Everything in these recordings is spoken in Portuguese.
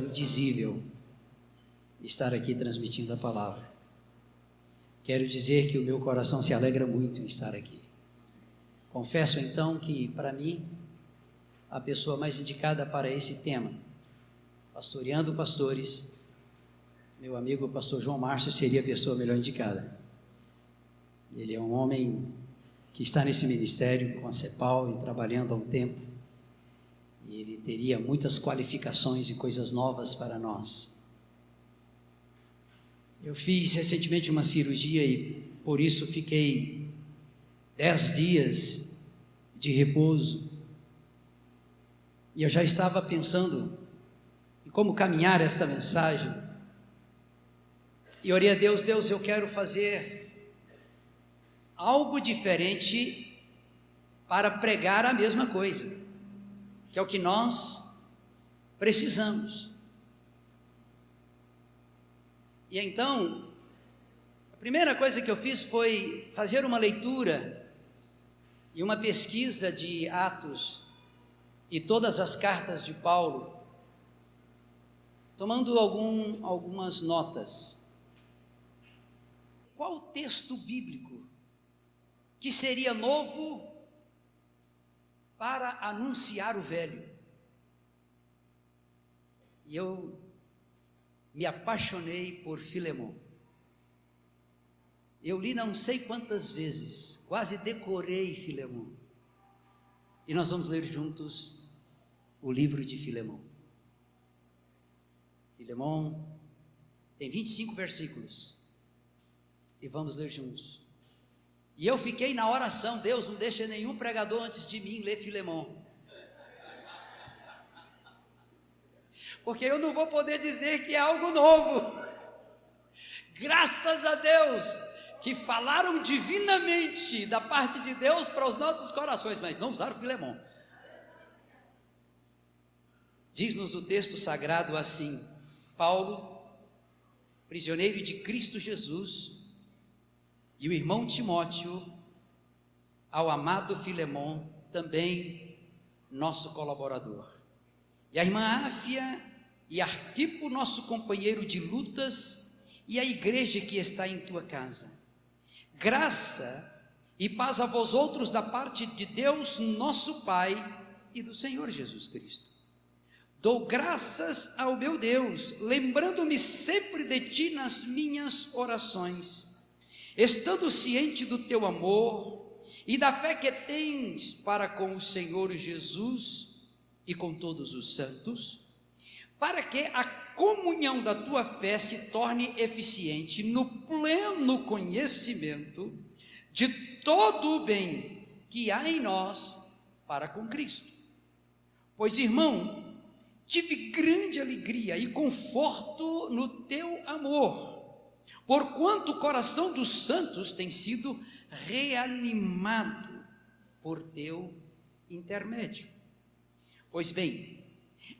indizível estar aqui transmitindo a palavra. Quero dizer que o meu coração se alegra muito em estar aqui. Confesso então que, para mim, a pessoa mais indicada para esse tema, pastoreando pastores, meu amigo o pastor João Márcio seria a pessoa melhor indicada. Ele é um homem que está nesse ministério com a CEPAL e trabalhando há um tempo, e ele teria muitas qualificações e coisas novas para nós. Eu fiz recentemente uma cirurgia e por isso fiquei 10 dias de repouso, e eu já estava pensando em como caminhar esta mensagem, e orei a Deus: Deus, eu quero fazer algo diferente para pregar a mesma coisa, que é o que nós precisamos. E então, a primeira coisa que eu fiz foi fazer uma leitura e uma pesquisa de Atos e todas as cartas de Paulo, tomando algumas notas. Qual texto bíblico que seria novo para anunciar o velho? E eu me apaixonei por Filemão. Eu li não sei quantas vezes, quase decorei Filemão. E nós vamos ler juntos o livro de Filemão. Filemão tem 25 versículos. E vamos ler juntos. E eu fiquei na oração: Deus, não deixa nenhum pregador antes de mim ler Filemão, porque eu não vou poder dizer que é algo novo. Graças a Deus que falaram divinamente da parte de Deus para os nossos corações, mas não usaram Filemão. Diz-nos o texto sagrado assim: Paulo, prisioneiro de Cristo Jesus, e o irmão Timóteo, ao amado Filemão, também nosso colaborador, e a irmã Áfia e Arquipo, nosso companheiro de lutas, e a igreja que está em tua casa. Graça e paz a vós outros da parte de Deus nosso Pai e do Senhor Jesus Cristo. Dou graças ao meu Deus, lembrando-me sempre de ti nas minhas orações, estando ciente do teu amor e da fé que tens para com o Senhor Jesus e com todos os santos, para que a comunhão da tua fé se torne eficiente no pleno conhecimento de todo o bem que há em nós para com Cristo. Pois, irmão, tive grande alegria e conforto no teu amor, porquanto o coração dos santos tem sido reanimado por teu intermédio. Pois bem,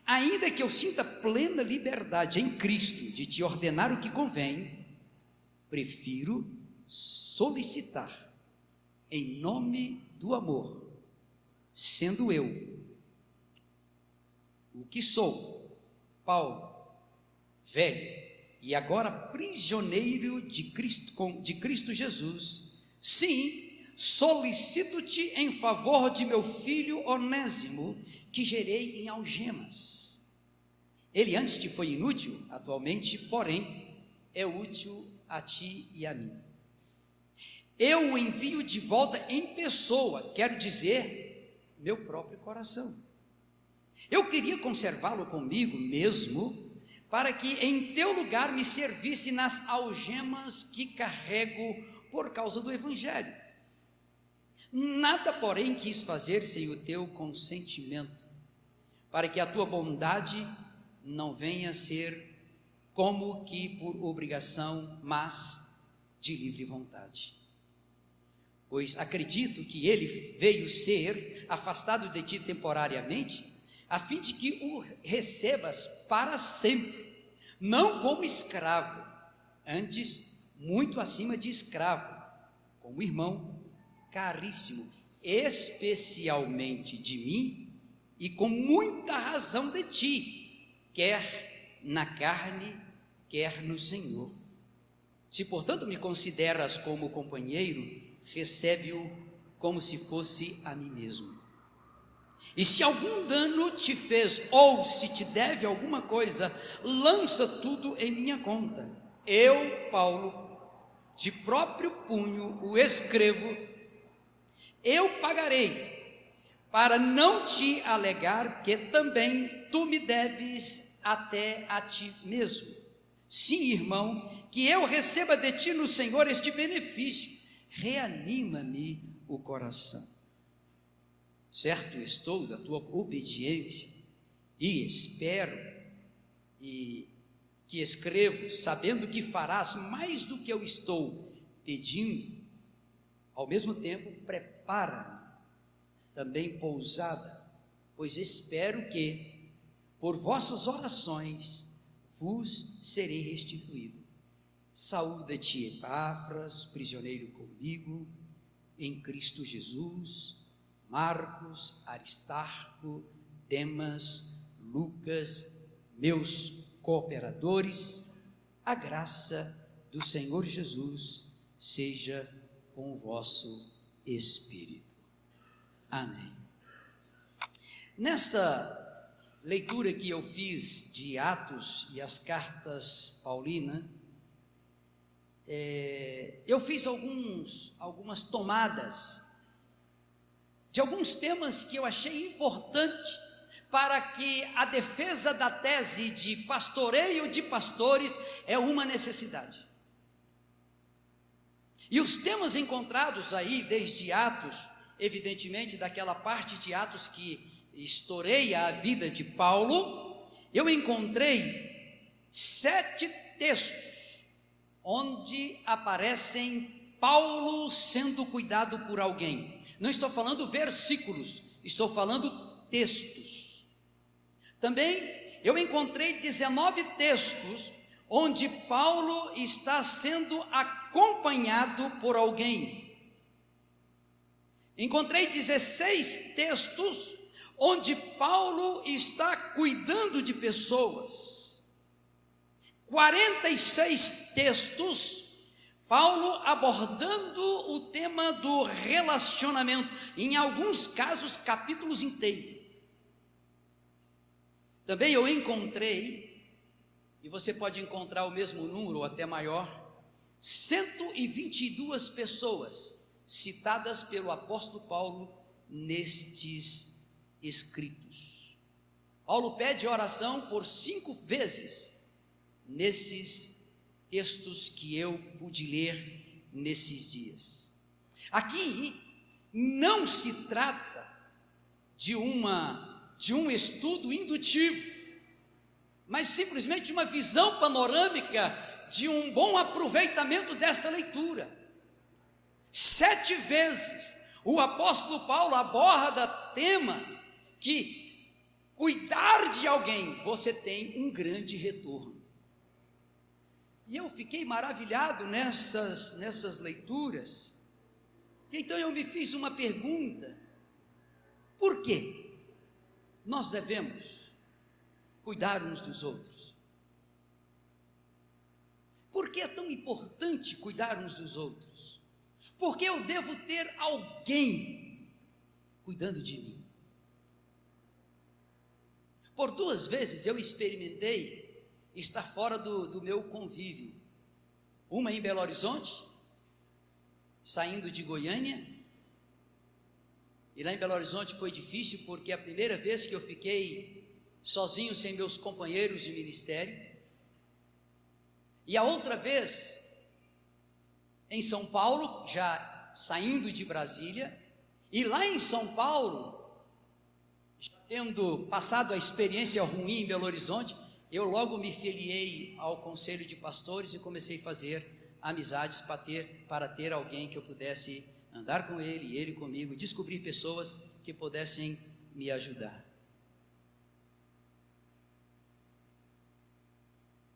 ainda que eu sinta plena liberdade em Cristo de te ordenar o que convém, prefiro solicitar em nome do amor, sendo eu o que sou, Paulo, velho e agora prisioneiro de Cristo Jesus, sim, solicito-te em favor de meu filho Onésimo, que gerei em algemas. Ele antes te foi inútil, atualmente, porém, é útil a ti e a mim. Eu o envio de volta em pessoa, quero dizer, meu próprio coração. Eu queria conservá-lo comigo mesmo, para que em teu lugar me servisse nas algemas que carrego por causa do Evangelho. Nada, porém, quis fazer sem o teu consentimento, para que a tua bondade não venha a ser como que por obrigação, mas de livre vontade. Pois acredito que ele veio ser afastado de ti temporariamente, a fim de que o recebas para sempre, não como escravo, antes muito acima de escravo, como irmão caríssimo, especialmente de mim, e com muita razão de ti, quer na carne, quer no Senhor. Se, portanto, me consideras como companheiro, recebe-o como se fosse a mim mesmo. E se algum dano te fez, ou se te deve alguma coisa, lança tudo em minha conta. Eu, Paulo, de próprio punho o escrevo, eu pagarei, para não te alegar que também tu me deves até a ti mesmo. Sim, irmão, que eu receba de ti no Senhor este benefício, reanima-me o coração. Certo estou da tua obediência, e espero, e que escrevo, sabendo que farás mais do que eu estou pedindo. Ao mesmo tempo, prepara também pousada, pois espero que, por vossas orações, vos serei restituído. Saúda-te, Epáfras, prisioneiro comigo, em Cristo Jesus, Marcos, Aristarco, Demas, Lucas, meus cooperadores. A graça do Senhor Jesus seja com o vosso espírito. Amém. Nesta leitura que eu fiz de Atos e as cartas paulinas, eu fiz algumas tomadas de alguns temas que eu achei importante para que a defesa da tese de pastoreio de pastores é uma necessidade. E os temas encontrados aí, desde Atos, evidentemente daquela parte de Atos que historia a vida de Paulo, eu encontrei 7 textos onde aparecem Paulo sendo cuidado por alguém. Não estou falando versículos, estou falando textos. Também eu encontrei 19 textos onde Paulo está sendo acompanhado por alguém. Encontrei 16 textos onde Paulo está cuidando de pessoas. 46 textos, Paulo abordando o tema do relacionamento, em alguns casos capítulos inteiros. Também eu encontrei, e você pode encontrar o mesmo número ou até maior, 122 pessoas citadas pelo apóstolo Paulo nestes escritos. Paulo pede oração por 5 vezes nesses textos que eu pude ler nesses dias. Aqui não se trata de um estudo indutivo, mas simplesmente uma visão panorâmica de um bom aproveitamento desta leitura. 7 vezes o apóstolo Paulo aborda tema que cuidar de alguém, você tem um grande retorno. E eu fiquei maravilhado nessas leituras. E então eu me fiz uma pergunta: por que nós devemos cuidar uns dos outros? Por que é tão importante cuidar uns dos outros? Por que eu devo ter alguém cuidando de mim? Por 2 vezes eu experimentei estar fora do meu convívio. Uma em Belo Horizonte, saindo de Goiânia, e lá em Belo Horizonte foi difícil, porque a primeira vez que eu fiquei sozinho, sem meus companheiros de ministério. E a outra vez em São Paulo, já saindo de Brasília, e lá em São Paulo, já tendo passado a experiência ruim em Belo Horizonte, eu logo me filiei ao conselho de pastores e comecei a fazer amizades para ter alguém que eu pudesse andar com ele e ele comigo, e descobrir pessoas que pudessem me ajudar.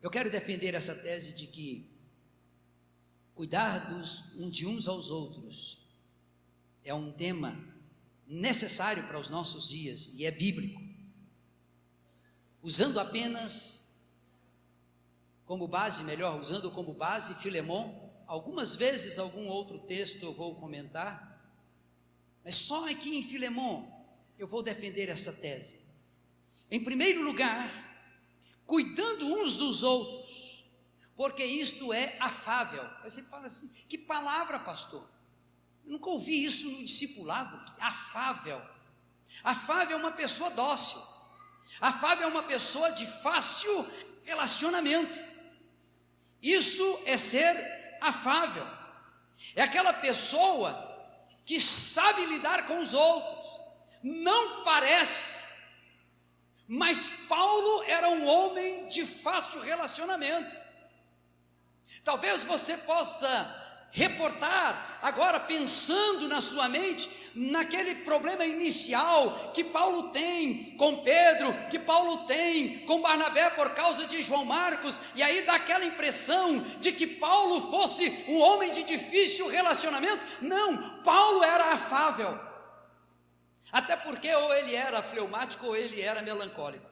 Eu quero defender essa tese de que cuidar de uns aos outros é um tema necessário para os nossos dias e é bíblico. Usando apenas como base, melhor, usando como base Filemon. Algumas vezes algum outro texto eu vou comentar, mas só aqui em Filemon eu vou defender essa tese. Em primeiro lugar, cuidando uns dos outros, porque isto é afável. Você fala assim, que palavra, pastor? Eu nunca ouvi isso no discipulado. Afável. Afável é uma pessoa dócil. Afável é uma pessoa de fácil relacionamento. Isso é ser afável. É aquela pessoa que sabe lidar com os outros. Não parece, mas Paulo era um homem de fácil relacionamento. Talvez você possa reportar agora, pensando na sua mente, naquele problema inicial que Paulo tem com Pedro, que Paulo tem com Barnabé por causa de João Marcos, e aí dá aquela impressão de que Paulo fosse um homem de difícil relacionamento. Não, Paulo era afável, até porque ou ele era fleumático ou ele era melancólico,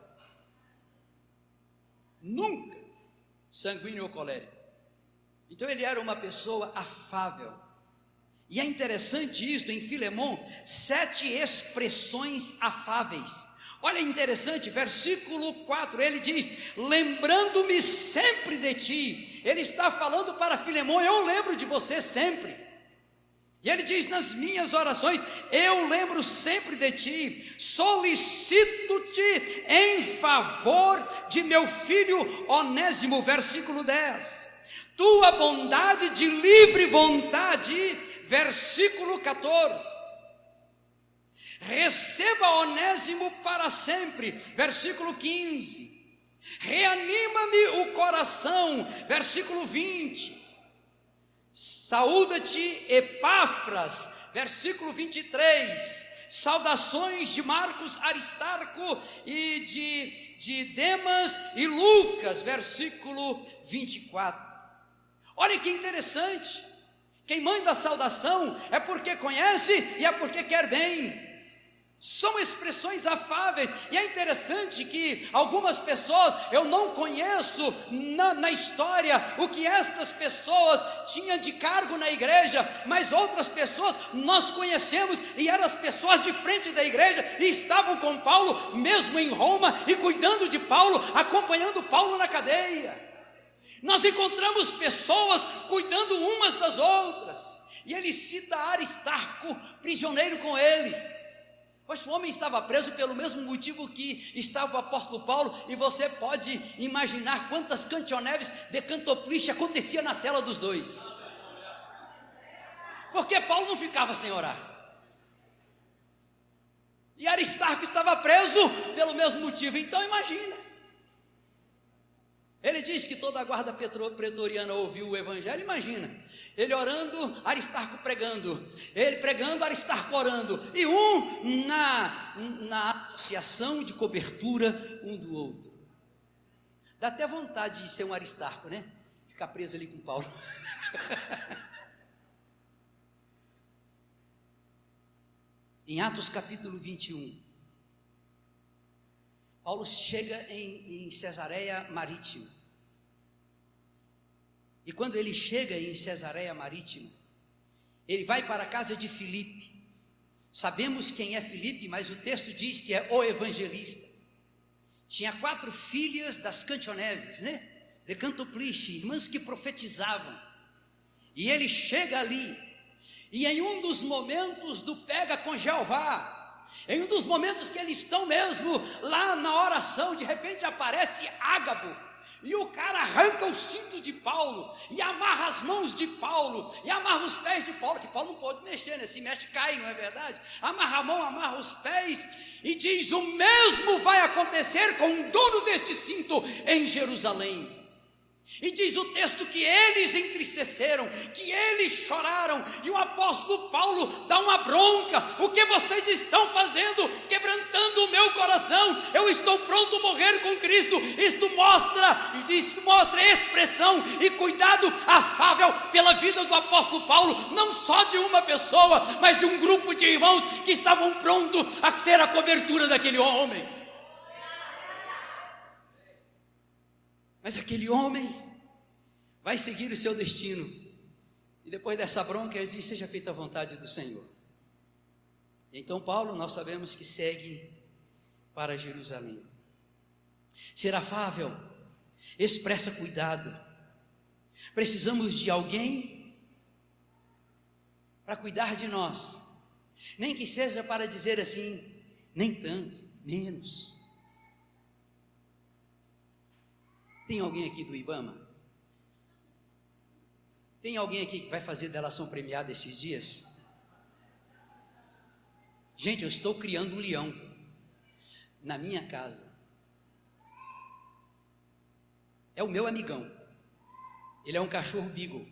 nunca sanguíneo ou colérico. Então ele era uma pessoa afável. E é interessante isso, em Filemon, 7 expressões afáveis. Olha, interessante, versículo 4, ele diz, lembrando-me sempre de ti. Ele está falando para Filemon, eu lembro de você sempre. E ele diz, nas minhas orações, eu lembro sempre de ti, solicito-te em favor de meu filho Onésimo, versículo 10. Tua bondade de livre vontade, versículo 14. Receba Onésimo para sempre, versículo 15. Reanima-me o coração, versículo 20. Saúda-te Epáfras, versículo 23. Saudações de Marcos, Aristarco e de Demas e Lucas, versículo 24. Olha que interessante, quem manda a saudação é porque conhece e é porque quer bem. São expressões afáveis, e é interessante que algumas pessoas, eu não conheço na história o que estas pessoas tinham de cargo na igreja, mas outras pessoas nós conhecemos, e eram as pessoas de frente da igreja, e estavam com Paulo, mesmo em Roma, e cuidando de Paulo, acompanhando Paulo na cadeia. Nós encontramos pessoas cuidando umas das outras, e ele cita Aristarco, prisioneiro com ele. Pois o homem estava preso pelo mesmo motivo que estava o apóstolo Paulo, e você pode imaginar quantas cantioneves de cantopliche acontecia na cela dos dois, porque Paulo não ficava sem orar, e Aristarco estava preso pelo mesmo motivo. Então imagina, ele diz que toda a guarda pretoriana ouviu o evangelho. Imagina, ele orando, Aristarco pregando, ele pregando, Aristarco orando, e um na associação de cobertura um do outro. Dá até vontade de ser um Aristarco, né? Ficar preso ali com Paulo. Em Atos capítulo 21, Paulo chega em Cesareia Marítima, e quando ele chega em Cesareia Marítima, ele vai para a casa de Filipe. Sabemos quem é Filipe, mas o texto diz que é o evangelista. Tinha 4 filhas das cantioneves, né? De cantopliche, irmãs que profetizavam, e ele chega ali, e em um dos momentos do pega com Jeová, em um dos momentos que eles estão mesmo lá na oração, de repente aparece Ágabo, e o cara arranca o cinto de Paulo, e amarra as mãos de Paulo, e amarra os pés de Paulo, que Paulo não pode mexer, né? Se mexe cai, não é verdade? Amarra a mão, amarra os pés, e diz, o mesmo vai acontecer com o dono deste cinto em Jerusalém. E diz o texto que eles entristeceram, que eles choraram, e o apóstolo Paulo dá uma bronca: o que vocês estão fazendo, quebrantando o meu coração? Eu estou pronto a morrer com Cristo. Isto mostra expressão e cuidado afável pela vida do apóstolo Paulo, não só de uma pessoa, mas de um grupo de irmãos que estavam prontos a ser a cobertura daquele homem. Mas aquele homem vai seguir o seu destino. E depois dessa bronca, ele diz: seja feita a vontade do Senhor. Então Paulo, nós sabemos que segue para Jerusalém. Ser afável expressa cuidado. Precisamos de alguém para cuidar de nós, nem que seja para dizer assim: nem tanto, menos. Tem alguém aqui do IBAMA? Tem alguém aqui que vai fazer delação premiada esses dias? Gente, eu estou criando um leão na minha casa. É o meu amigão. Ele é um cachorro beagle.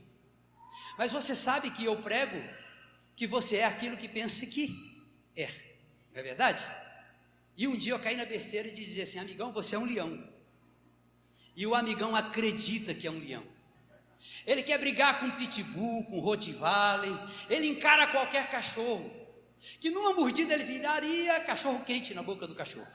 Mas você sabe que eu prego que você é aquilo que pensa que é. Não é verdade? E um dia eu caí na besteira de dizer assim: amigão, você é um leão. E o amigão acredita que é um leão. Ele quer brigar com pitbull, com rottweiler. Ele encara qualquer cachorro, que numa mordida ele viraria cachorro quente na boca do cachorro.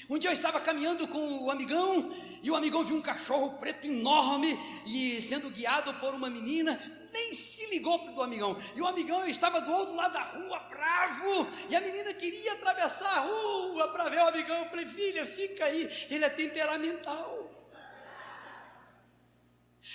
Um dia eu estava caminhando com o amigão, e o amigão viu um cachorro preto enorme, e sendo guiado por uma menina, nem se ligou para o amigão. E o amigão estava do outro lado da rua, bravo, e a menina queria atravessar a rua para ver o amigão. Eu falei: filha, fica aí, ele é temperamental.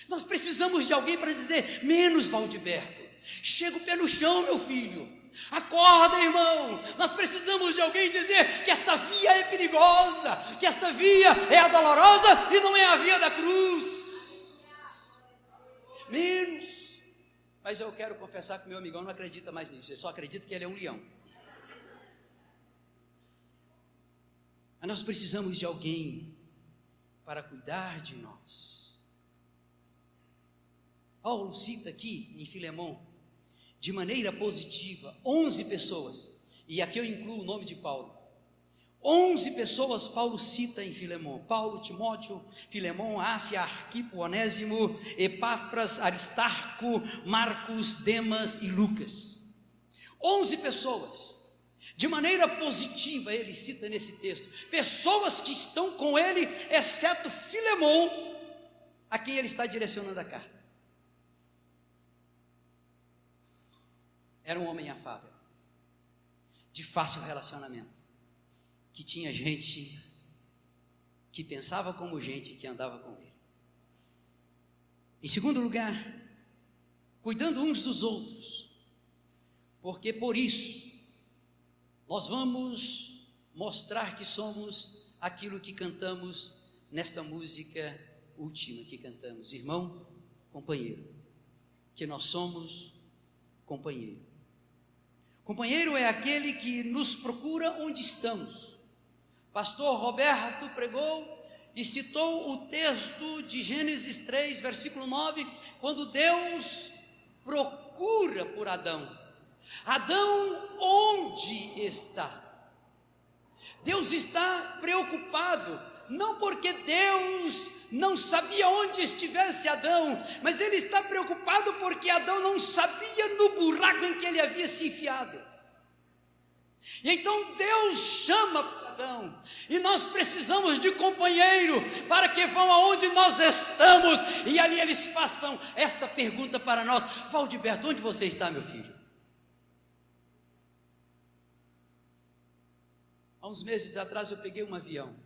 Nós precisamos de alguém para dizer: menos, Valdiberto, chega o pé no chão, meu filho. Acorda, irmão. Nós precisamos de alguém dizer que esta via é perigosa, que esta via é a dolorosa e não é a via da cruz. Menos. Mas eu quero confessar que meu amigão não acredita mais nisso. Ele só acredita que ele é um leão. Mas nós precisamos de alguém para cuidar de nós. Paulo cita aqui em Filemão, de maneira positiva, 11 pessoas, e aqui eu incluo o nome de Paulo. 11 pessoas Paulo cita em Filemão: Paulo, Timóteo, Filemão, Áfia, Arquipo, Onésimo, Epáfras, Aristarco, Marcos, Demas e Lucas. 11 pessoas, de maneira positiva ele cita nesse texto, pessoas que estão com ele, exceto Filemão, a quem ele está direcionando a carta. Era um homem afável, de fácil relacionamento, que tinha gente que pensava como gente que andava com ele. Em segundo lugar, cuidando uns dos outros, porque por isso nós vamos mostrar que somos aquilo que cantamos nesta música última que cantamos: irmão, companheiro, que nós somos companheiro. Companheiro é aquele que nos procura onde estamos. Pastor Roberto pregou e citou o texto de Gênesis 3, versículo 9, quando Deus procura por Adão. Adão, onde está? Deus está preocupado, não porque Deus não sabia onde estivesse Adão, mas ele está preocupado porque Adão não sabia no buraco em que ele havia se enfiado. E então Deus chama Adão, e nós precisamos de companheiro para que vão aonde nós estamos, e ali eles façam esta pergunta para nós: Valdiberto, onde você está, meu filho? Há uns meses atrás eu peguei um avião.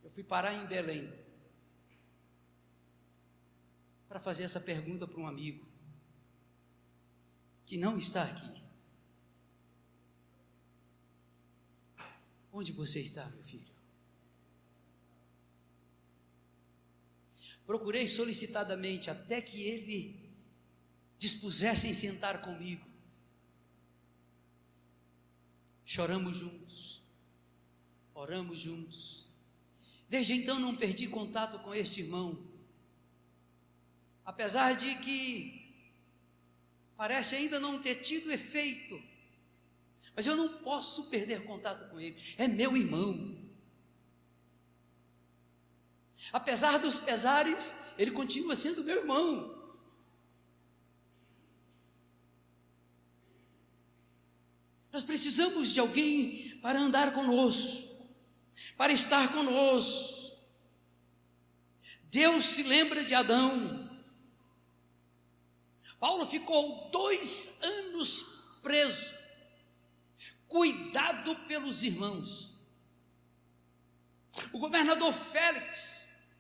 Eu fui parar em Belém para fazer essa pergunta para um amigo que não está aqui. Onde você está, meu filho? Procurei solicitadamente até que ele dispusesse em sentar comigo. Choramos juntos, oramos juntos. Desde então não perdi contato com este irmão, apesar de que parece ainda não ter tido efeito, mas eu não posso perder contato com ele. É meu irmão. Apesar dos pesares, ele continua sendo meu irmão. Nós precisamos de alguém para andar conosco, para estar conosco. Deus se lembra de Adão. Paulo ficou 2 anos preso, cuidado pelos irmãos. O governador Félix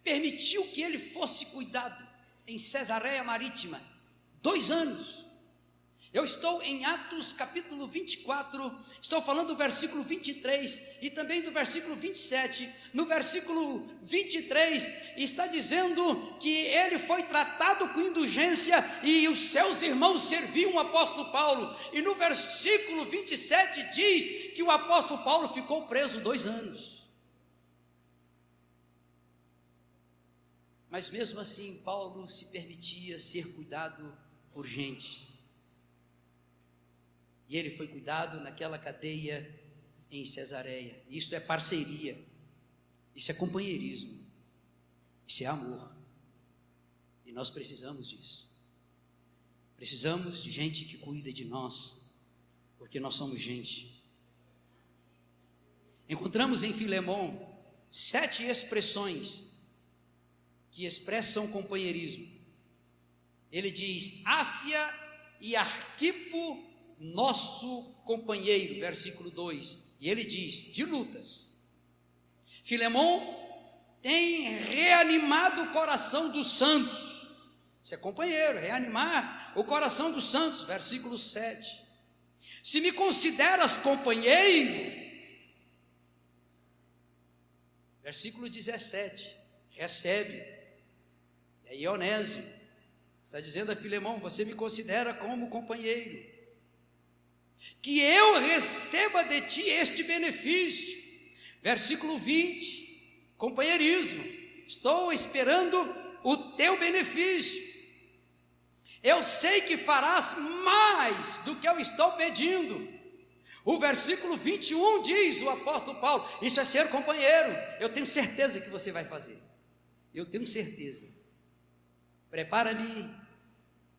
permitiu que ele fosse cuidado em Cesareia Marítima, 2 anos. Eu estou em Atos capítulo 24, estou falando do versículo 23 e também do versículo 27. No versículo 23 está dizendo que ele foi tratado com indulgência e os seus irmãos serviam o apóstolo Paulo. E no versículo 27 diz que o apóstolo Paulo ficou preso 2 anos. Mas mesmo assim, Paulo se permitia ser cuidado por gente. E ele foi cuidado naquela cadeia em Cesareia. Isso é parceria, isso é companheirismo, isso é amor. E nós precisamos disso. Precisamos de gente que cuida de nós, porque nós somos gente. Encontramos em Filemão 7 expressões que expressam companheirismo. Ele diz: Áfia e Arquipo, nosso companheiro, versículo 2, e ele diz, de lutas. Filemão tem reanimado o coração dos santos. Isso é companheiro, reanimar o coração dos santos, versículo 7. Se me consideras companheiro, versículo 17, recebe. E aí Onésimo está dizendo a Filemão: você me considera como companheiro, que eu receba de ti este benefício. Versículo 20, companheirismo, estou esperando o teu benefício. Eu sei que farás mais do que eu estou pedindo. O versículo 21 diz, o apóstolo Paulo, isso é ser companheiro. Eu tenho certeza que você vai fazer, eu tenho certeza. Prepara-me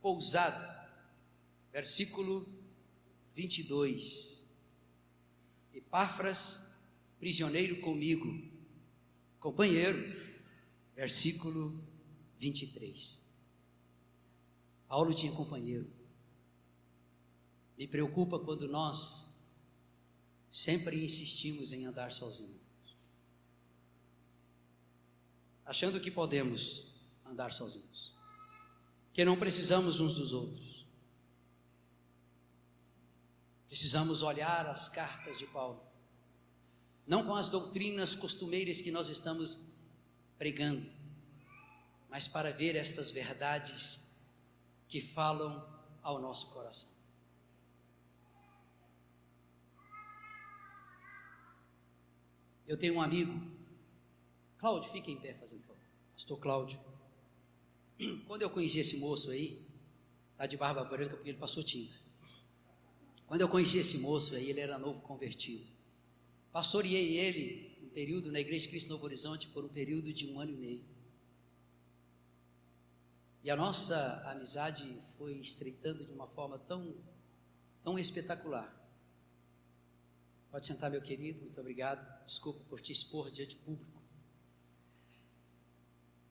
pousada. Versículo 22, Epáfras, prisioneiro comigo, companheiro. Versículo 23, Paulo tinha companheiro. Me preocupa quando nós sempre insistimos em andar sozinhos, achando que podemos andar sozinhos, que não precisamos uns dos outros. Precisamos olhar as cartas de Paulo, não com as doutrinas costumeiras que nós estamos pregando, mas para ver estas verdades que falam ao nosso coração. Eu tenho um amigo, Cláudio, fica em pé, fazendo favor, pastor Cláudio. Quando eu conheci esse moço aí, está de barba branca porque ele passou tinta. Quando eu conheci esse moço aí, ele era novo convertido. Pastoreei ele um período na Igreja de Cristo Novo Horizonte por um período de 1 ano e meio. E a nossa amizade foi estreitando de uma forma tão espetacular. Pode sentar, meu querido, muito obrigado. Desculpa por te expor diante do público.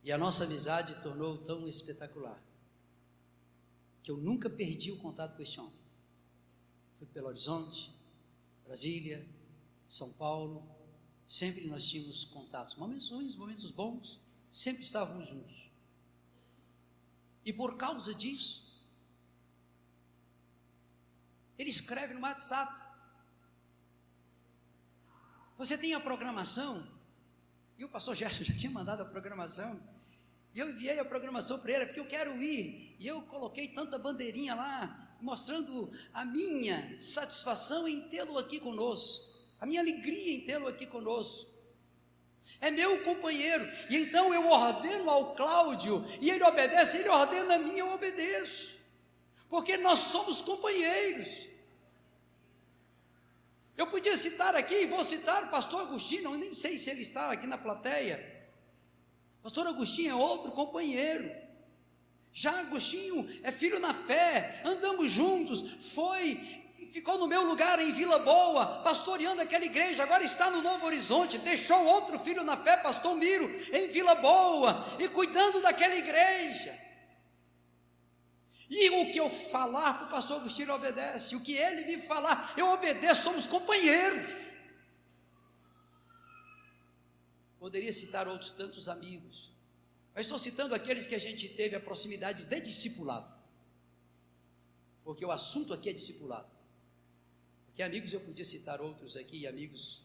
E a nossa amizade tornou tão espetacular que eu nunca perdi o contato com este homem. Fui pelo Horizonte, Brasília, São Paulo, sempre nós tínhamos contatos, momentos ruins, momentos bons, sempre estávamos juntos. E por causa disso, ele escreve no WhatsApp: você tem a programação? E o pastor Gerson já tinha mandado a programação, e eu enviei a programação para ele, porque eu quero ir, e eu coloquei tanta bandeirinha lá, mostrando a minha satisfação em tê-lo aqui conosco, a minha alegria em tê-lo aqui conosco. É meu companheiro, e então eu ordeno ao Cláudio, e ele obedece, ele ordena a mim, eu obedeço, porque nós somos companheiros. Eu podia citar aqui, vou citar o pastor Agostinho, eu nem sei se ele está aqui na plateia. Pastor Agostinho é outro companheiro. Já Agostinho é filho na fé, andamos juntos, ficou no meu lugar em Vila Boa, pastoreando aquela igreja, agora está no Novo Horizonte, deixou outro filho na fé, pastor Miro, em Vila Boa, e cuidando daquela igreja. E o que eu falar para o pastor Agostinho obedece, o que ele me falar, eu obedeço, somos companheiros. Poderia citar outros tantos amigos, mas estou citando aqueles que a gente teve a proximidade de discipulado, porque o assunto aqui é discipulado. Porque amigos eu podia citar outros aqui, amigos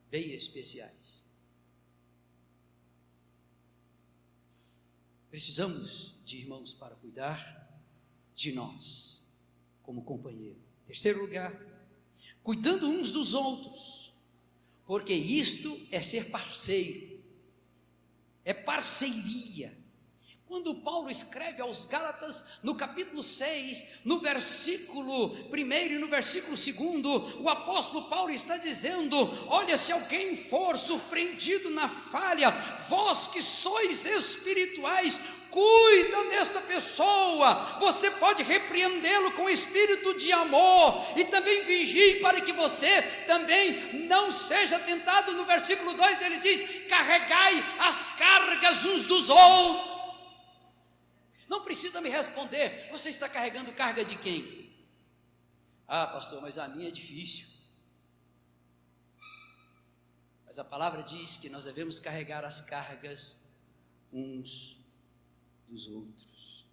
bem especiais. Precisamos de irmãos para cuidar de nós, como companheiro. Terceiro lugar, cuidando uns dos outros, porque isto é ser parceiro, é parceria. Quando Paulo escreve aos Gálatas, no capítulo 6, no versículo 1 e no versículo 2, o apóstolo Paulo está dizendo: olha, se alguém for surpreendido na falha, vós que sois espirituais, cuida desta pessoa. Você pode repreendê-lo com espírito de amor, e também vigie para que você também não seja tentado. No versículo 2 ele diz: carregai as cargas uns dos outros. Não precisa me responder, você está carregando carga de quem? Ah, pastor, mas a minha é difícil. Mas a palavra diz que nós devemos carregar as cargas uns dos outros.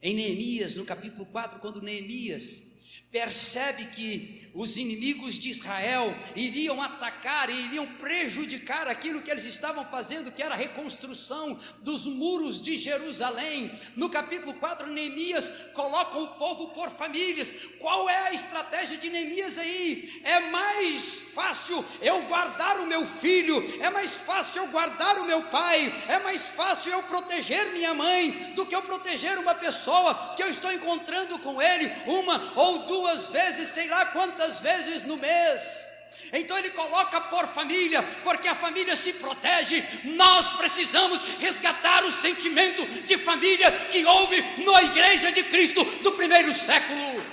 Em Neemias, no capítulo 4, quando Neemias percebe que os inimigos de Israel iriam atacar e iriam prejudicar aquilo que eles estavam fazendo, que era a reconstrução dos muros de Jerusalém. No capítulo 4, Neemias coloca o povo por famílias. Qual é a estratégia de Neemias aí? É mais fácil eu guardar o meu filho, é mais fácil eu guardar o meu pai, é mais fácil eu proteger minha mãe, do que eu proteger uma pessoa que eu estou encontrando com ele uma ou duas vezes, sei lá quantas vezes no mês. Então ele coloca por família, porque a família se protege. Nós precisamos resgatar o sentimento de família que houve na igreja de Cristo do primeiro século.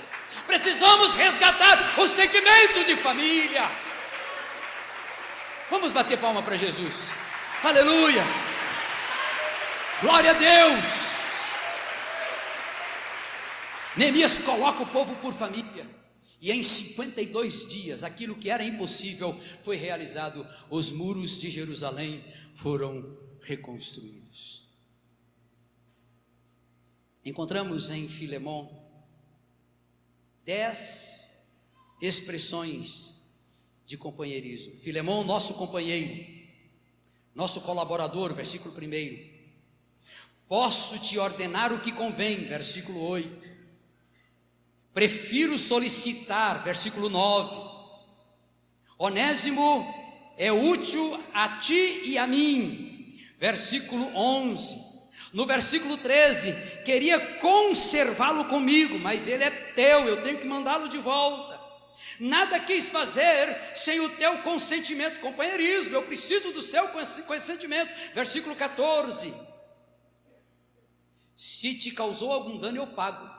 Precisamos resgatar o sentimento de família. Vamos bater palma para Jesus. Aleluia, glória a Deus. Neemias coloca o povo por família, e em 52 dias, aquilo que era impossível foi realizado. Os muros de Jerusalém foram reconstruídos. Encontramos em Filemon 10 expressões de companheirismo. Filemon, nosso companheiro, nosso colaborador, versículo 1. Posso te ordenar o que convém, versículo 8. Prefiro solicitar, versículo 9. Onésimo é útil a ti e a mim, versículo 11. No versículo 13, queria conservá-lo comigo, mas ele é teu, eu tenho que mandá-lo de volta. Nada quis fazer sem o teu consentimento. Companheirismo, eu preciso do seu consentimento. Versículo 14. Se te causou algum dano, eu pago.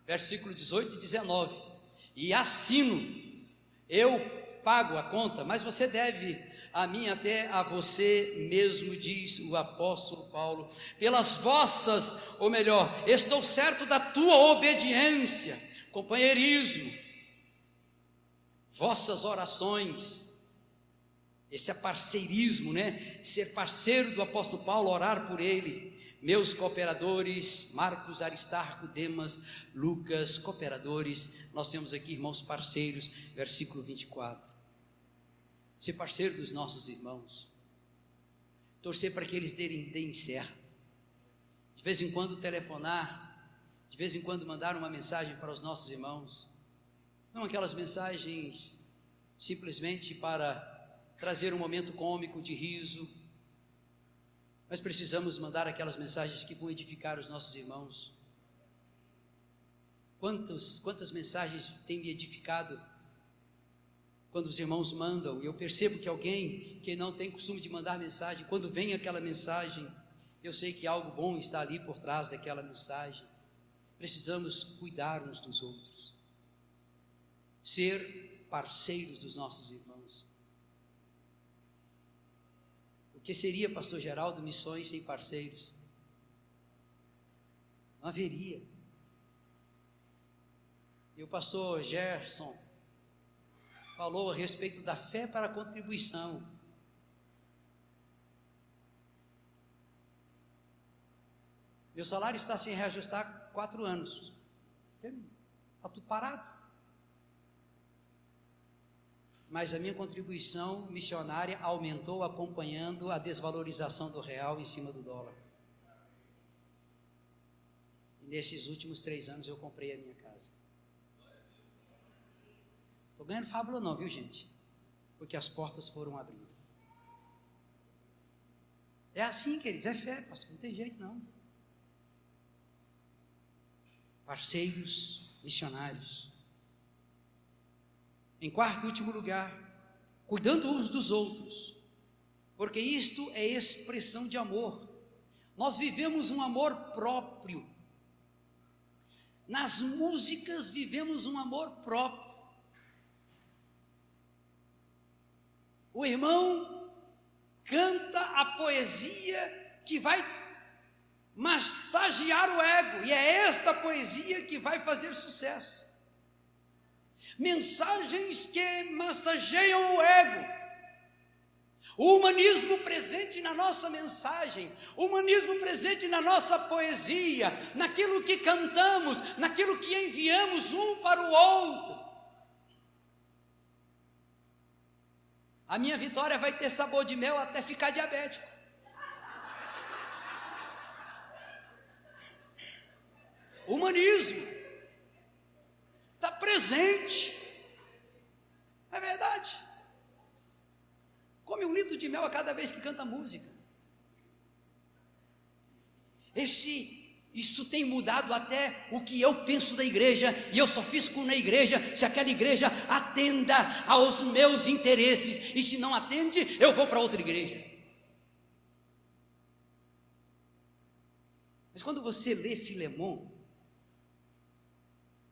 Versículo 18 e 19. E assino, eu pago a conta, mas você deve a mim até a você mesmo, diz o apóstolo Paulo. Pelas vossas, ou melhor, estou certo da tua obediência. Companheirismo, vossas orações, esse é parceirismo, né? Ser parceiro do apóstolo Paulo, orar por ele. Meus cooperadores, Marcos, Aristarco, Demas, Lucas, cooperadores. Nós temos aqui irmãos parceiros, versículo 24. Ser parceiro dos nossos irmãos, torcer para que eles deem certo, de vez em quando telefonar, de vez em quando mandar uma mensagem para os nossos irmãos, não aquelas mensagens simplesmente para trazer um momento cômico de riso, mas precisamos mandar aquelas mensagens que vão edificar os nossos irmãos. Quantas mensagens têm me edificado quando os irmãos mandam, e eu percebo que alguém que não tem costume de mandar mensagem, quando vem aquela mensagem, eu sei que algo bom está ali por trás daquela mensagem. precisamos cuidar uns dos outros, ser parceiros dos nossos irmãos. O que seria, pastor Geraldo, missões sem parceiros? Não haveria. E o pastor Gerson falou a respeito da fé para a contribuição. Meu salário está sem reajustar há 4 anos. Está tudo parado. Mas a minha contribuição missionária aumentou acompanhando a desvalorização do real em cima do dólar. E nesses últimos 3 anos eu comprei a minha casa. Estou ganhando fábula não, viu gente? Porque as portas foram abrindo. É assim, queridos, é fé, pastor, não tem jeito não. Parceiros, missionários. Em quarto e último lugar, cuidando uns dos outros, porque isto é expressão de amor. Nós vivemos um amor próprio. Nas músicas vivemos um amor próprio. O irmão canta a poesia que vai massagear o ego, e é esta poesia que vai fazer sucesso. Mensagens que massageiam o ego. O humanismo presente na nossa mensagem, o humanismo presente na nossa poesia, naquilo que cantamos, naquilo que enviamos um para o outro. A minha vitória vai ter sabor de mel até ficar diabético. O humanismo está presente, é verdade. Come 1 litro de mel a cada vez que canta música. Isso tem mudado até o que eu penso da igreja, e eu só fisco na igreja se aquela igreja atenda aos meus interesses, e se não atende, eu vou para outra igreja. Mas quando você lê Filemão,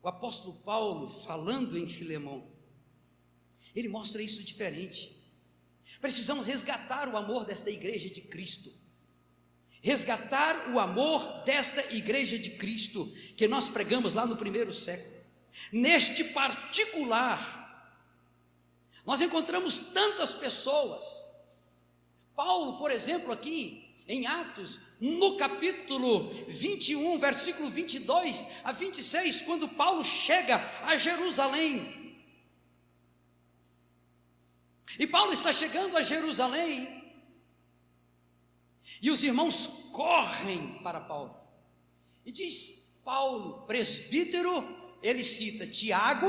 o apóstolo Paulo falando em Filemão, ele mostra isso diferente. Precisamos resgatar o amor desta igreja de Cristo, resgatar o amor desta igreja de Cristo, que nós pregamos lá no primeiro século. Neste particular, nós encontramos tantas pessoas. Paulo, por exemplo, aqui em Atos, no capítulo 21, versículo 22 a 26, quando Paulo chega a Jerusalém, e Paulo está chegando a Jerusalém, e os irmãos correm para Paulo, e diz Paulo, presbítero, ele cita Tiago,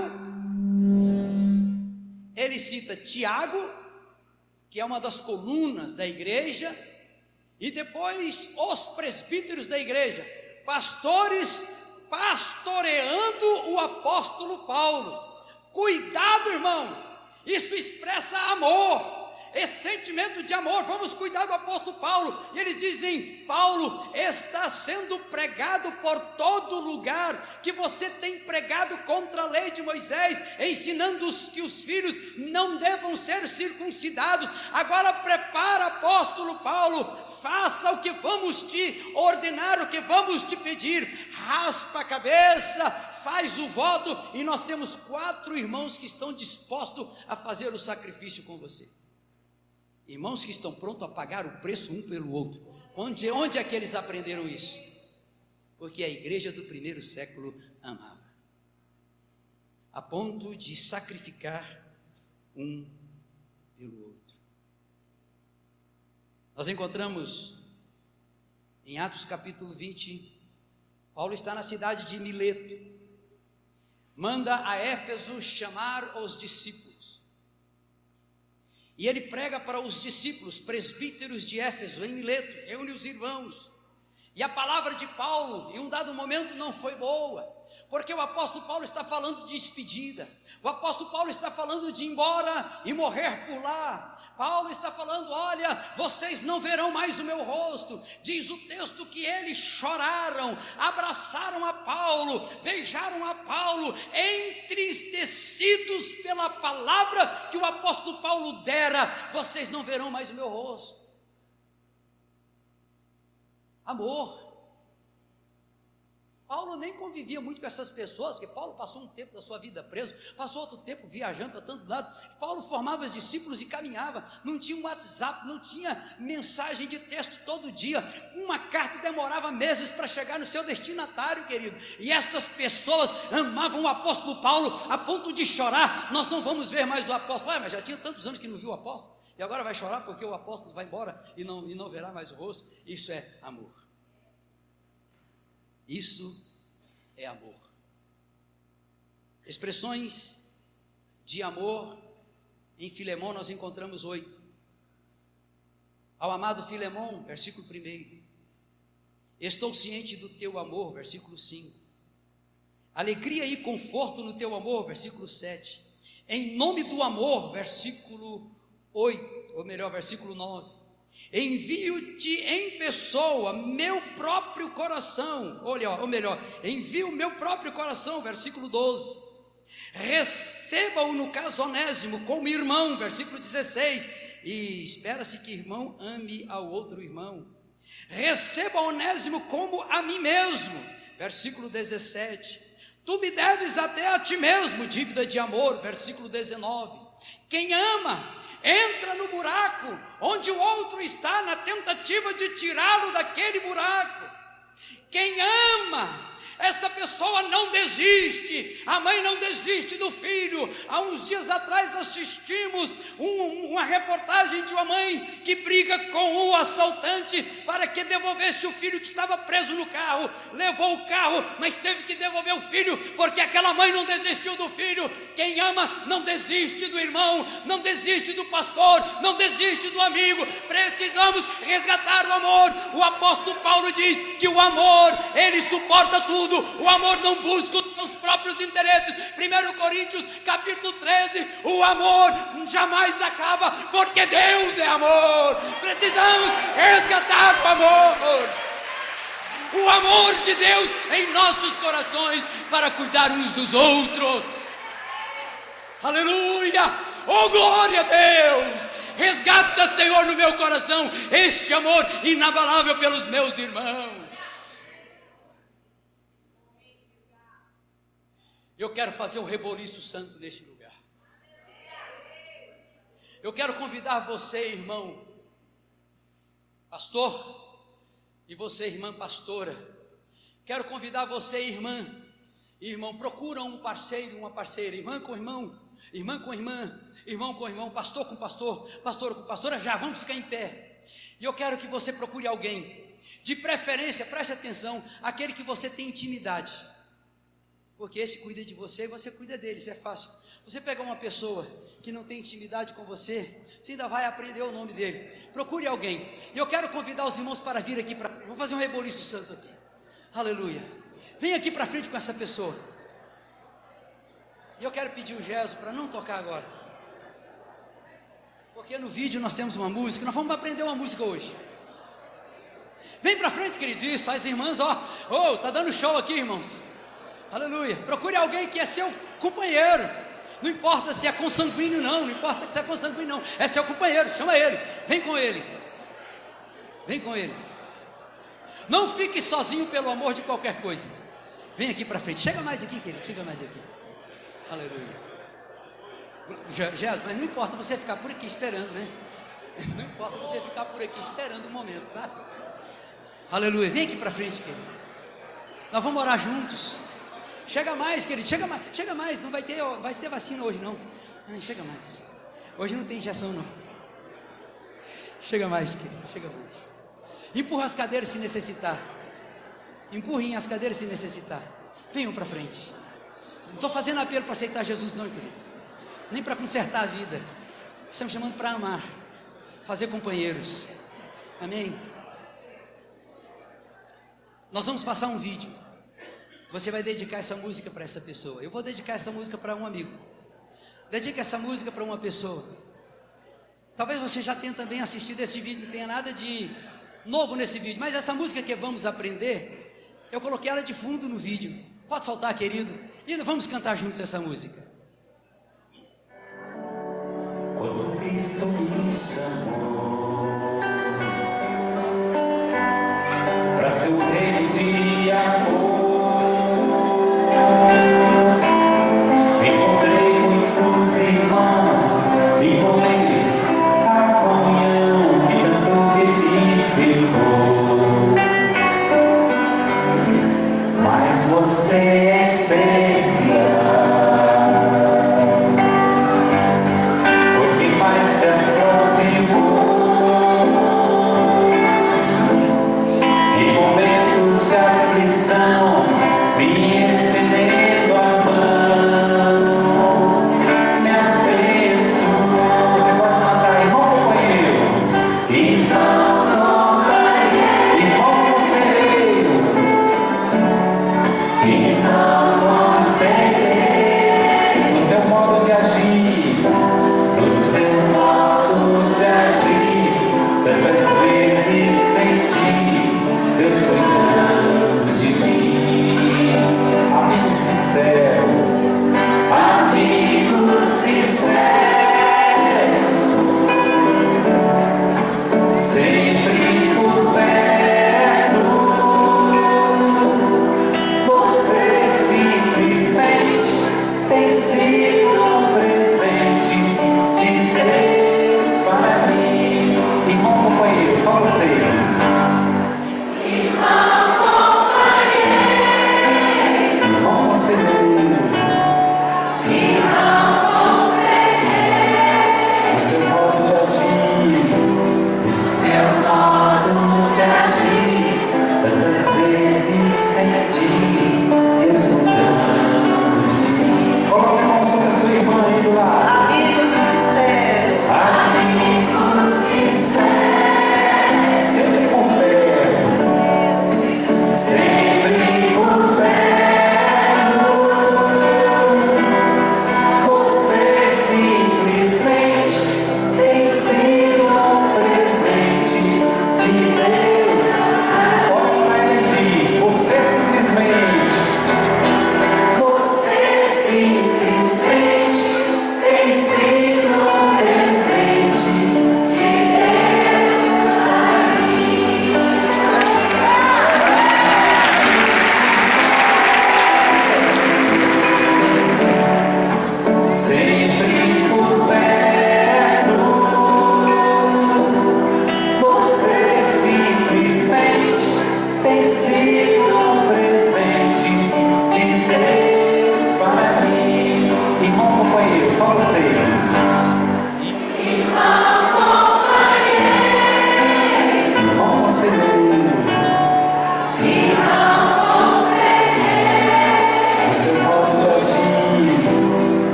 que é uma das colunas da igreja, e depois os presbíteros da igreja, pastores pastoreando o apóstolo Paulo. Cuidado, irmão, isso expressa amor, esse sentimento de amor. Vamos cuidar do apóstolo Paulo. E eles dizem: Paulo, está sendo pregado por todo lugar que você tem pregado contra a lei de Moisés, ensinando que os filhos não devam ser circuncidados. Agora prepara, apóstolo Paulo, faça o que vamos te ordenar, o que vamos te pedir. Raspa a cabeça, faz o voto, e nós temos 4 irmãos que estão dispostos a fazer o sacrifício com você. Irmãos que estão prontos a pagar o preço um pelo outro. Onde é que eles aprenderam isso? Porque a igreja do primeiro século amava, a ponto de sacrificar um pelo outro. Nós encontramos em Atos capítulo 20, Paulo está na cidade de Mileto, manda a Éfeso chamar os discípulos, e ele prega para os discípulos, presbíteros de Éfeso, em Mileto, reúne os irmãos, E a palavra de Paulo, em um dado momento, não foi boa, porque o apóstolo Paulo está falando de despedida, o apóstolo Paulo está falando de ir embora e morrer por lá. Paulo está falando: olha, vocês não verão mais o meu rosto. Diz o texto que eles choraram, abraçaram a Paulo, beijaram a Paulo, entristecidos pela palavra que o apóstolo Paulo dera: vocês não verão mais o meu rosto. Amor. Paulo nem convivia muito com essas pessoas, porque Paulo passou um tempo da sua vida preso, passou outro tempo viajando para tanto lado. Paulo formava os discípulos e caminhava, não tinha um WhatsApp, não tinha mensagem de texto todo dia, uma carta demorava meses para chegar no seu destinatário, querido. E estas pessoas amavam o apóstolo Paulo a ponto de chorar: nós não vamos ver mais o apóstolo. Mas já tinha tantos anos que não viu o apóstolo, e agora vai chorar porque o apóstolo vai embora e não verá mais o rosto. Isso é amor. Isso é amor. Expressões de amor em Filemão nós encontramos 8. Ao amado Filemão, versículo 1: estou ciente do teu amor, versículo 5. Alegria e conforto no teu amor, versículo 7. Em nome do amor, versículo 8, ou melhor, versículo 9. Envio-te em pessoa, meu próprio coração, ou melhor, envio meu próprio coração, versículo 12. Receba-o no caso Onésimo como irmão, versículo 16. E espera-se que irmão ame ao outro irmão. Receba Onésimo como a mim mesmo, versículo 17. Tu me deves até a ti mesmo dívida de amor, versículo 19. Quem ama entra no buraco onde o outro está, na tentativa de tirá-lo daquele buraco. Quem ama, esta pessoa não desiste. A mãe não desiste do filho. Há uns dias atrás assistimos uma reportagem de uma mãe que briga com o assaltante para que devolvesse o filho que estava preso no carro. Levou o carro, mas teve que devolver o filho, porque aquela mãe não desistiu do filho. Quem ama não desiste do irmão, não desiste do pastor, não desiste do amigo. Precisamos resgatar o amor. O apóstolo Paulo diz que o amor, ele suporta tudo. O amor não busca os seus próprios interesses. 1 Coríntios capítulo 13, o amor jamais acaba, porque Deus é amor. Precisamos resgatar o amor de Deus em nossos corações, para cuidar uns dos outros. Aleluia, oh glória a Deus. Resgata, Senhor, no meu coração este amor inabalável pelos meus irmãos. Eu quero fazer um reboliço santo neste lugar. Eu quero convidar você, irmão pastor, e você, irmã pastora. Quero convidar você, irmão, procura um parceiro, uma parceira, irmã com irmão, irmã com irmã, irmão com irmão, pastor com pastor, pastora com pastora. Já vamos ficar em pé. E eu quero que você procure alguém, de preferência, preste atenção, aquele que você tem intimidade, porque esse cuida de você e você cuida dele. Isso é fácil. Você pegar uma pessoa que não tem intimidade com você, você ainda vai aprender o nome dele. Procure alguém. E eu quero convidar os irmãos para vir aqui, vou fazer um reboliço santo aqui. Aleluia. Vem aqui para frente com essa pessoa. E eu quero pedir o Gesso para não tocar agora, porque no vídeo nós temos uma música, nós vamos aprender uma música hoje. Vem para frente, queridos. Isso, as irmãs, tá dando show aqui, irmãos. Aleluia. Procure alguém que é seu companheiro. Não importa se é consanguíneo, não importa se é consanguíneo, não. É seu companheiro, chama ele. Vem com ele. Vem com ele. Não fique sozinho pelo amor de qualquer coisa. Vem aqui para frente. Chega mais aqui, querido. Chega mais aqui. Aleluia. Jesus, mas não importa você ficar por aqui esperando, né? Não importa você ficar por aqui esperando o momento, tá? Aleluia. Vem aqui para frente, querido. Nós vamos orar juntos. Chega mais, querido, chega mais, não vai ter vacina hoje não. Chega mais. Hoje não tem injeção não. Chega mais, querido, chega mais. Empurra as cadeiras se necessitar. Empurrem as cadeiras se necessitar. Venham para frente. Não estou fazendo apelo para aceitar Jesus não, querido. Nem para consertar a vida. Estamos chamando para amar, fazer companheiros. Amém? Nós vamos passar um vídeo. Você vai dedicar essa música para essa pessoa. Eu vou dedicar essa música para um amigo. Dedica essa música para uma pessoa. Talvez você já tenha também assistido esse vídeo, não tenha nada de novo nesse vídeo, mas essa música que vamos aprender, eu coloquei ela de fundo no vídeo. Pode soltar, querido, e vamos cantar juntos essa música. Quando Cristo me chamou para seu reino de amor, encontrei muitos irmãos e com eles a comunhão que tanto edificou. Mas você é especial.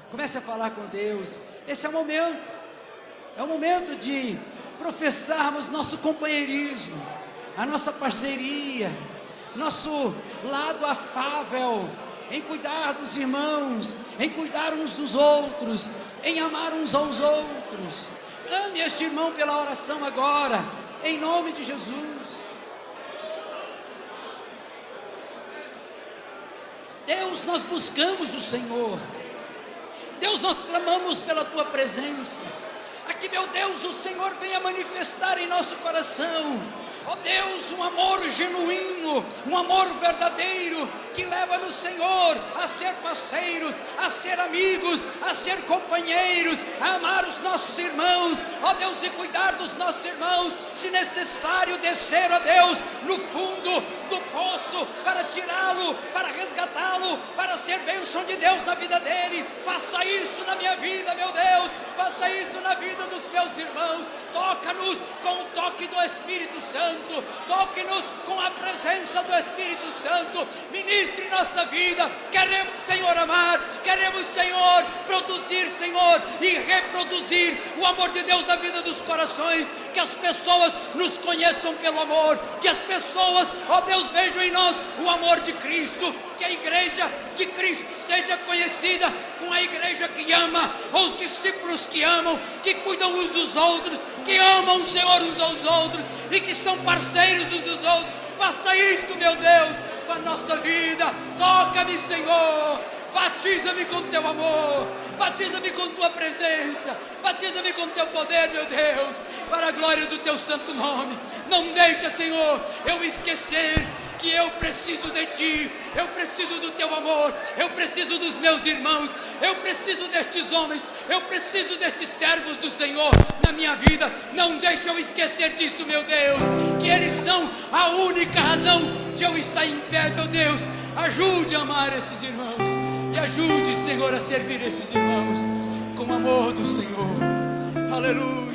Comece a falar com Deus. Esse é o momento de professarmos nosso companheirismo, a nossa parceria, nosso lado afável, em cuidar dos irmãos, em cuidar uns dos outros, em amar uns aos outros. Ame este irmão pela oração agora, em nome de Jesus. Deus, nós buscamos o Senhor. Deus, nós clamamos pela tua presença. Aqui, meu Deus, o Senhor venha manifestar em nosso coração, ó Deus, um amor genuíno, um amor verdadeiro, que leva-nos, Senhor, a ser parceiros, a ser amigos, a ser companheiros, a amar os nossos irmãos, ó Deus, e cuidar dos nossos irmãos, se necessário descer, ó Deus, no fundo do poço, para tirá-lo, para resgatá-lo, para ser bênção de Deus na vida dele. Faça isso na minha vida, meu Deus, faça isso na vida dos meus irmãos. Toca-nos com o toque do Espírito Santo, toque-nos com a presença do Espírito Santo, ministre nossa vida. Queremos, Senhor, amar, queremos, Senhor, produzir, Senhor, e reproduzir o amor de Deus na vida dos corações, que as pessoas nos conheçam pelo amor, que as pessoas, ó Deus, vejam em nós o amor de Cristo, que a igreja de Cristo seja conhecida com a igreja que ama, os discípulos que amam, que cuidam uns dos outros, que amam o Senhor uns aos outros e que são parceiros uns dos outros. Faça isto, meu Deus, com a nossa vida. Toca-me, Senhor, batiza-me com teu amor, batiza-me com tua presença, batiza-me com teu poder, meu Deus, para a glória do teu santo nome. Não deixa, Senhor, eu esquecer que eu preciso de ti, eu preciso do teu amor, eu preciso dos meus irmãos, eu preciso destes homens, eu preciso destes servos do Senhor na minha vida. Não deixa eu esquecer disto, meu Deus, que eles são a única razão de eu estar em pé, meu Deus. Ajude a amar esses irmãos, e ajude, Senhor, a servir esses irmãos com o amor do Senhor. Aleluia.